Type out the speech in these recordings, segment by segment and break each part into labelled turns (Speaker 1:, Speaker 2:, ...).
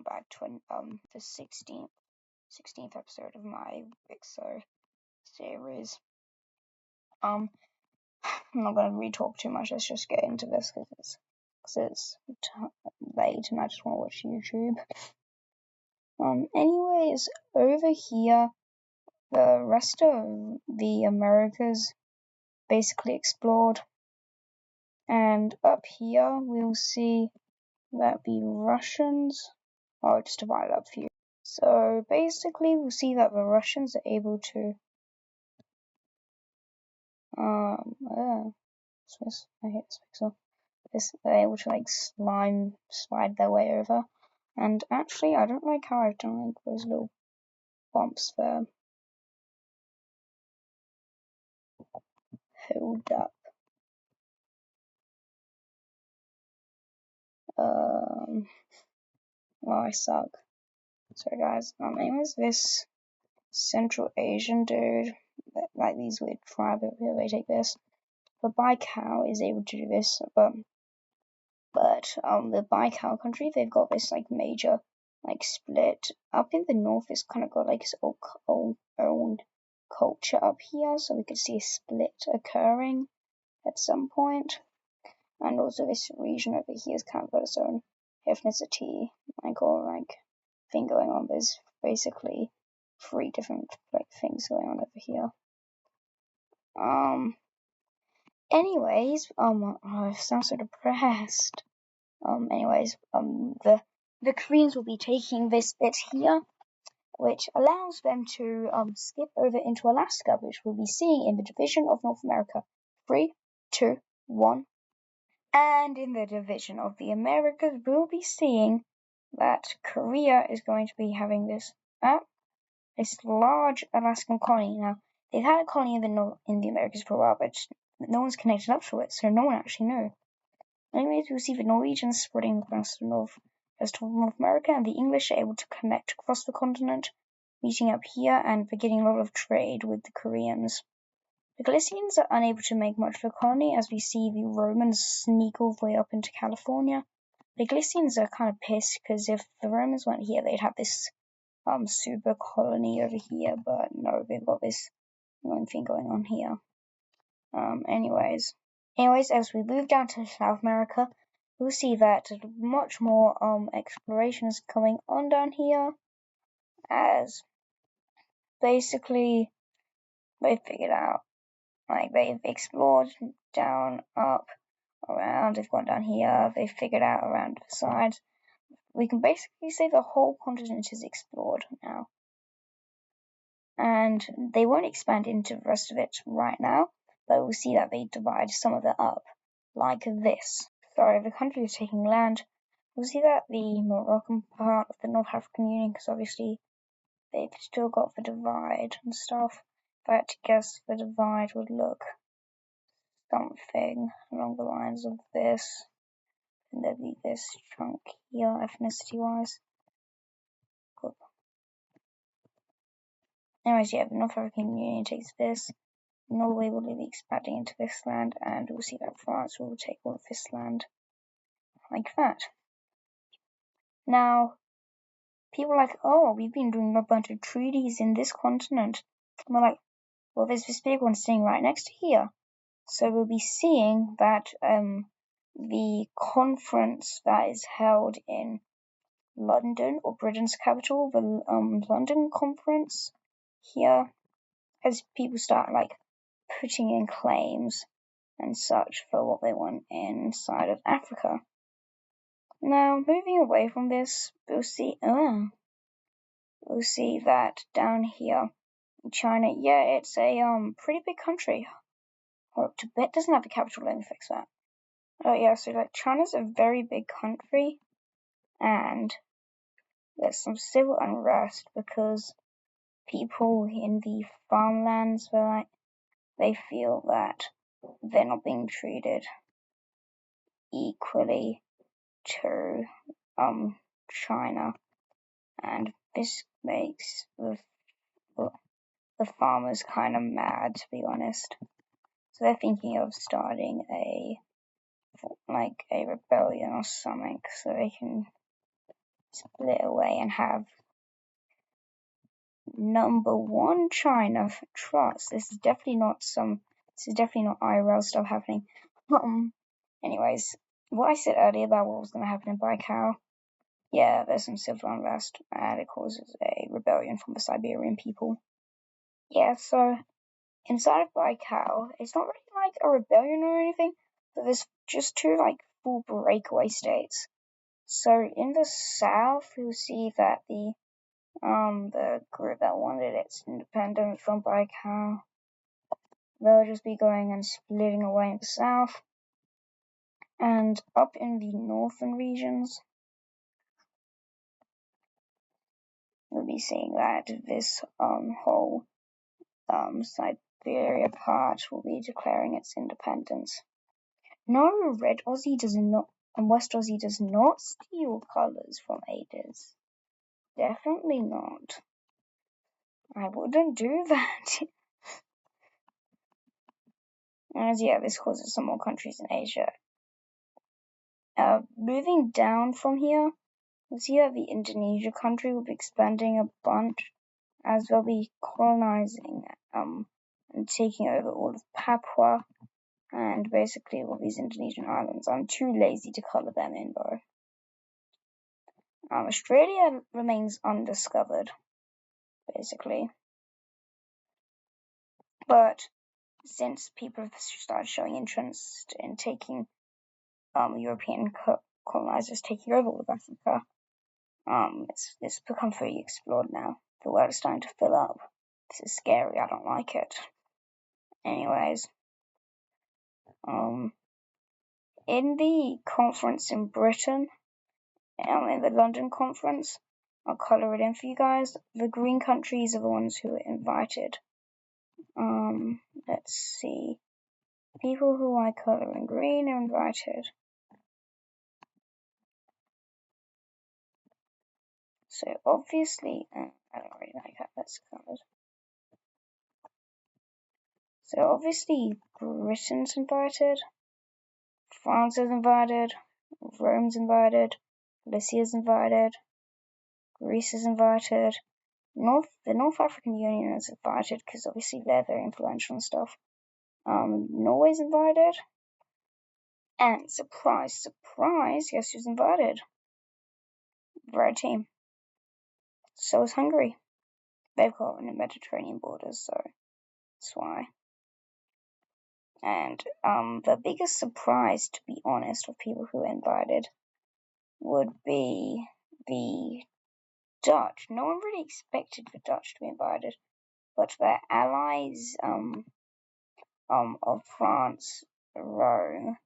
Speaker 1: back to the 16th episode of my Wicso series. I'm not going to re-talk too much. Let's just get into this because it's late and I just want to watch YouTube. Anyways, over here, the rest of the Americas basically explored, and up here we'll see that the Russians are just divided up for you. So basically, we'll see that the Russians are able to I hate this pixel. They're able to like slide their way over. And actually, I don't like how I've done like those little bumps there. Hold up. Well, I suck. Sorry guys. Anyways, this Central Asian dude, like these weird tribe over here, they take this. The Baikal is able to do this, but the Baikal country, they've got this like major like split. Up in the north, it's kind of got like its own culture up here, so we could see a split occurring at some point. And also this region over here has kind of got its own ethnicity, thing going on. There's basically 3 different things going on over here. Anyways, I sound so depressed. The Koreans will be taking this bit here, which allows them to skip over into Alaska, which we'll be seeing in the division of North America. 3, 2, 1. And in the division of the Americas, we'll be seeing that Korea is going to be having this large Alaskan colony. Now, they've had a colony in the Americas for a while, but no one's connected up to it, so no one actually knew. Anyways, we'll see the Norwegians spreading across the North America, and the English are able to connect across the continent, meeting up here, and beginning a lot of trade with the Koreans. The Galicians are unable to make much of a colony, as we see the Romans sneak all the way up into California. The Galicians are kind of pissed, because if the Romans weren't here, they'd have this super colony over here, but no, they've got this annoying thing going on here. Anyways, as we move down to South America, we'll see that much more exploration is going on down here, as basically they've figured out, like they've explored down, up, around, they've gone down here, they've figured out around the sides. We can basically say the whole continent is explored now. And they won't expand into the rest of it right now, but we'll see that they divide some of it up, like this. Sorry, the country is taking land. We'll see that the Moroccan part of the North African Union, because obviously they've still got the divide and stuff, but I guess the divide would look something along the lines of this, and there'd be this chunk here, ethnicity-wise. Cool. Anyways, yeah, the North African Union takes this. Norway will be expanding into this land, and we'll see that France will take all of this land like that. Now, people are like, oh, we've been doing a bunch of treaties in this continent. And we're like, well, there's this big one sitting right next to here. So we'll be seeing that the conference that is held in London, or Britain's capital, the London conference here, as people start like putting in claims and such for what they want inside of Africa. Now, moving away from this, we'll see that down here in China, yeah, it's a pretty big country. Hold up, Tibet doesn't have a capital. Let me fix that. Oh yeah, so like China's a very big country, and there's some civil unrest because people in the farmlands they feel that they're not being treated equally to China, and this makes the farmers kind of mad, to be honest. So they're thinking of starting a rebellion or something, so they can split away and have number one China trust. This is definitely not IRL stuff happening. Anyways, what I said earlier about what was going to happen in Baikal, yeah, there's some civil unrest and it causes a rebellion from the Siberian people. Yeah, so inside of Baikal, it's not really like a rebellion or anything, but there's just two like full breakaway states. So in the south, you'll see that the group that wanted its independence from Baikal, they'll just be going and splitting away in the south. And up in the northern regions, we'll be seeing that this whole Siberia part will be declaring its independence. No, Red Aussie does not, and West Aussie does not steal colours from Aiders. Definitely not. I wouldn't do that. As yeah, this causes some more countries in Asia. Moving down from here, we'll see that the Indonesia country will be expanding a bunch as they'll be colonizing and taking over all of Papua and basically all these Indonesian islands. I'm too lazy to colour them in though. Australia remains undiscovered, basically. But since people have started showing interest in taking European colonizers taking over all of Africa, it's become fully explored now. The world is starting to fill up. This is scary. I don't like it. Anyways, in the conference in Britain, in the London conference, I'll colour it in for you guys. The green countries are the ones who are invited. Let's see. People who I colour in green are invited. So obviously, I don't really like how that's coloured. So obviously, Britain's invited, France is invited, Rome's invited, Lycia's invited, Greece is invited, the North African Union is invited because obviously they're very influential and stuff. Norway's invited, and surprise, surprise, guess who's invited? Red team. So is Hungary. They've got the Mediterranean borders, so that's why. And the biggest surprise, to be honest, of people who are invited would be the Dutch. No one really expected the Dutch to be invited, but their allies of France, Rome,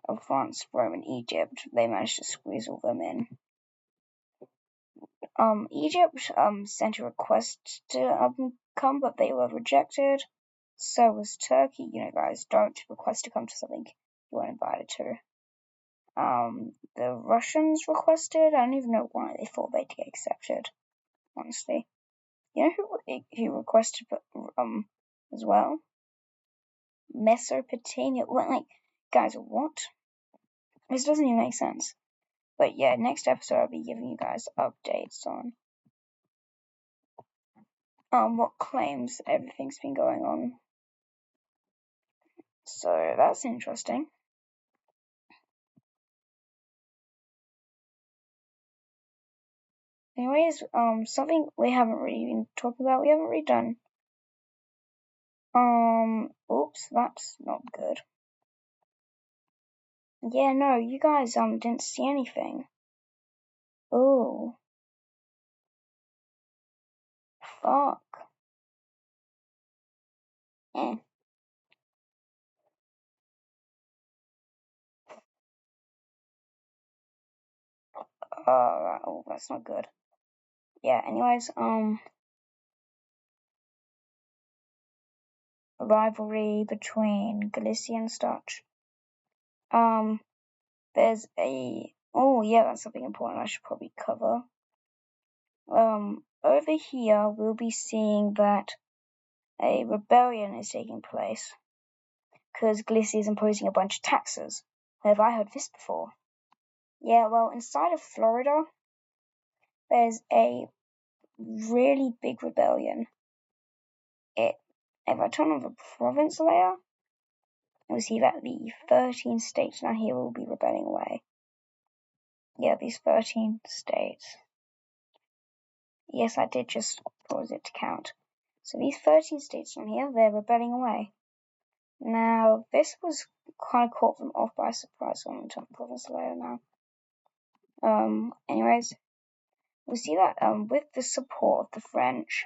Speaker 1: and Egypt, they managed to squeeze all them in. Egypt sent a request to come, but they were rejected. So was Turkey. You know, guys, don't request to come to something you weren't invited to. The Russians requested. I don't even know why they thought they'd get accepted. Honestly, you know who requested as well? Mesopotamia. What, like, guys, what? This doesn't even make sense. But yeah, next episode I'll be giving you guys updates on what claims everything's been going on. So that's interesting. Anyways, something we haven't really been talking about, we haven't really done. Oops, that's not good. Yeah, no, you guys, didn't see anything. Oh. Fuck. Eh. Oh, that's not good. Yeah, anyways, rivalry between Galicia and Dutch. There's oh yeah, that's something important I should probably cover. Over here, we'll be seeing that a rebellion is taking place because Galicia is imposing a bunch of taxes. Have I heard this before? Yeah, well, inside of Florida, there's a really big rebellion. If I turn on the province layer, you'll see that the 13 states down here will be rebelling away. Yeah, these 13 states. Yes, I did just pause it to count. So these 13 states down here, they're rebelling away. Now, this was kind of caught them off by surprise. So I'm going to turn the province layer now. Anyways, we see that with the support of the French,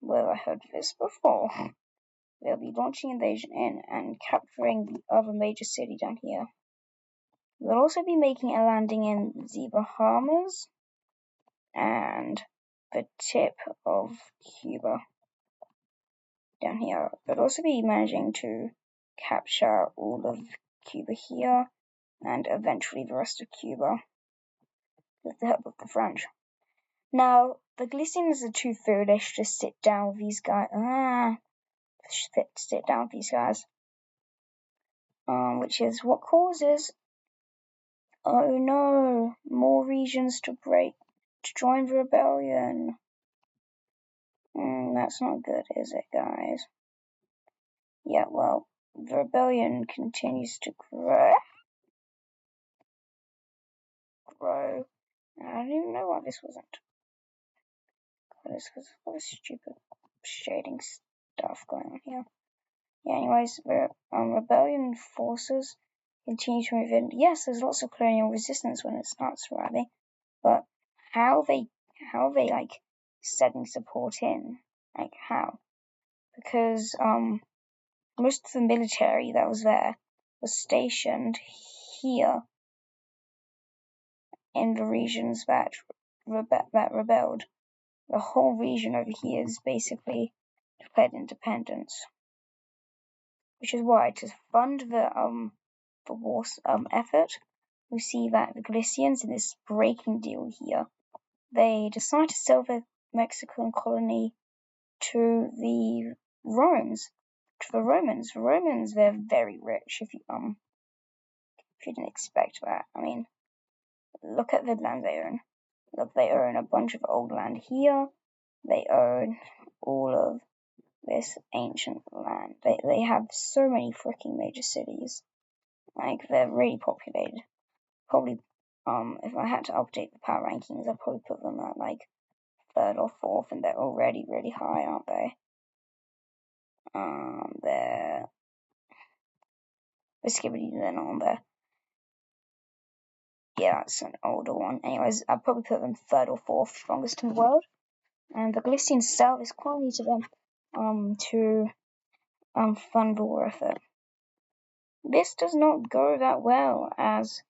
Speaker 1: where I heard this before, they'll be launching invasion in and capturing the other major city down here. They'll also be making a landing in the Bahamas and the tip of Cuba down here. They'll also be managing to capture all of Cuba here and eventually the rest of Cuba with the help of the French. Now, the Galicians are too foolish to sit down with these guys. Sit down with these guys. Which is what causes, oh no, more regions to join the rebellion. That's not good, is it, guys? Yeah, well, the rebellion continues to grow. I don't even know why this wasn't. This was all this stupid shading stuff going on here. Yeah, anyways, the rebellion forces continue to move in. Yes, there's lots of colonial resistance when it starts arriving, but how they like setting support in? Like how? Because most of the military that was there was stationed here in the regions that rebelled. The whole region over here is basically declared independence, which is why to fund the war effort, we see that the Galicians in this breaking deal here, they decide to sell the Mexican colony to the Romans. The Romans, they're very rich. If you didn't expect that, I mean, look at the land they own. Look, they own a bunch of old land here. They own all of this ancient land. They have so many freaking major cities. Like, they're really populated. Probably, if I had to update the power rankings, I'd probably put them at, like, 3rd or 4th, and they're already really high, aren't they? They're not on there. Yeah, it's an older one. Anyways, I'd probably put them 3rd or 4th strongest in the world. And the Galicians sell this colony to them, to fund the war effort. This does not go that well, as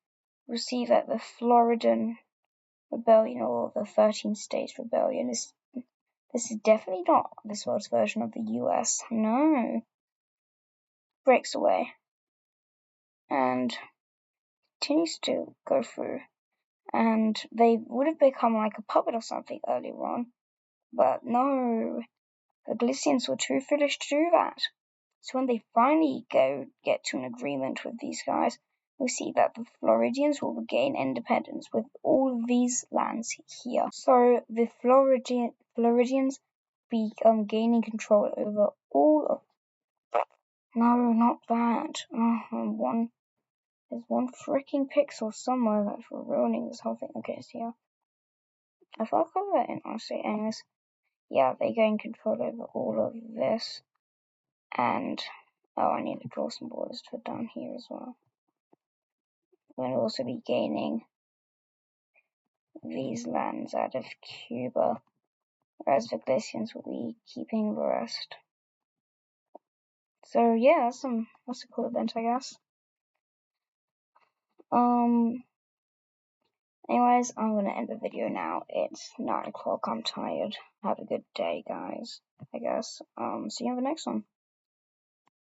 Speaker 1: we see that the Floridan Rebellion, or the 13 States Rebellion, this is definitely not this world's version of the US. No. Breaks away. And continues to go through. And they would have become like a puppet or something earlier on. But no. The Galicians were too foolish to do that. So when they finally get to an agreement with these guys, we see that the Floridians will gain independence with all of these lands here. So the Floridians be gaining control over all of... No, not that. There's one freaking pixel somewhere that's ruining this whole thing. Okay, so yeah. I thought I covered that in honestly. Anyways, yeah, they gain control over all of this. And, I need to draw some borders for down here as well. We'll also be gaining these lands out of Cuba, whereas the Galicians will be keeping the rest. So yeah, that's a cool event, I guess. Anyways, I'm gonna end the video now. It's 9 o'clock. I'm tired. Have a good day, guys. I guess. See you in the next one.